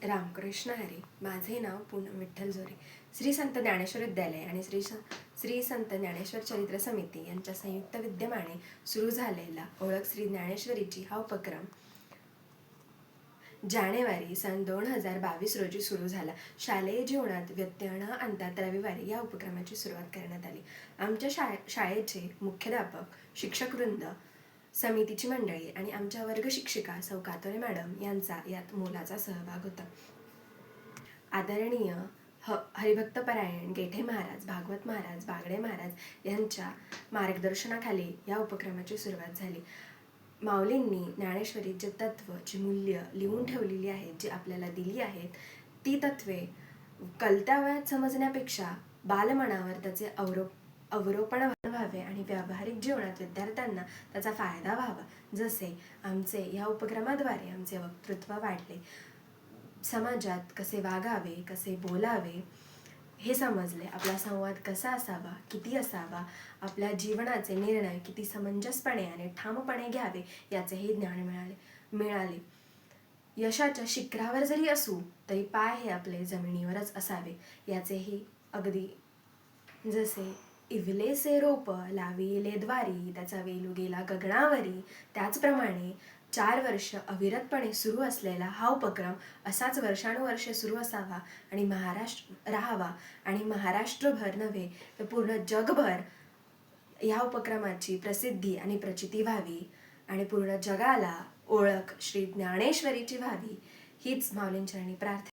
रामकृष्ण हरी. माझे नाव पूनम विठ्ठल जोरे. श्री संत ज्ञानेश्वर विद्यालय आणि श्री संत ज्ञानेश्वर चरित्र समिती यांच्या संयुक्त विद्यमाने सुरू झालेला ओळख श्री ज्ञानेश्वरीची हा उपक्रम जानेवारी सन 2022 रोजी सुरू झाला. शालेय जीवनात व्यत्यय न आणता रविवारी या उपक्रमाची सुरुवात करण्यात आली. आमच्या शाळेचे मुख्याध्यापक, शिक्षकवृंद, समितीची मंडळी आणि आमच्या वर्ग शिक्षिका सौ कातोरे मॅडम यांचा यात मोलाचा सहभाग होता. आदरणीय हरिभक्तपरायण गेठे महाराज, भागवत महाराज, बागडे महाराज यांच्या मार्गदर्शनाखाली या उपक्रमाची सुरुवात झाली. माऊलींनी ज्ञानेश्वरीत जे तत्व, जी मूल्य लिहून ठेवलेली आहेत, जी आपल्याला दिली आहेत, ती तत्वे कलत्या वयात समजण्यापेक्षा बालमनावर त्याचे अवरोपण व्हावे आणि व्यावहारिक जीवनात विद्यार्थ्यांना त्याचा फायदा व्हावा. जसे आमचे या उपक्रमाद्वारे आमचे वक्तृत्व वाढले, समाजात कसे वागावे, कसे बोलावे हे समजले, आपला संवाद कसा असावा, किती असावा, आपल्या जीवनाचे निर्णय किती समंजसपणे आणि ठामपणे घ्यावे याचेही ज्ञान मिळाले. यशाच्या शिखरावर जरी असू तरी पाय हे आपले जमिनीवरच असावे याचेही अगदी जसे इवलेसे रोप लाविले द्वारी त्याचा वेलू गेला गगनावरी, त्याचप्रमाणे 4 वर्ष अविरतपणे सुरू असलेला हा उपक्रम असाच वर्षानुवर्षे सुरू असावा आणि राहावा आणि महाराष्ट्रभर नव्हे तर पूर्ण जगभर या उपक्रमाची प्रसिद्धी आणि प्रचिती व्हावी आणि पूर्ण जगाला ओळख श्री ज्ञानेश्वरीची व्हावी हीच माऊलींचरणी प्रार्थना.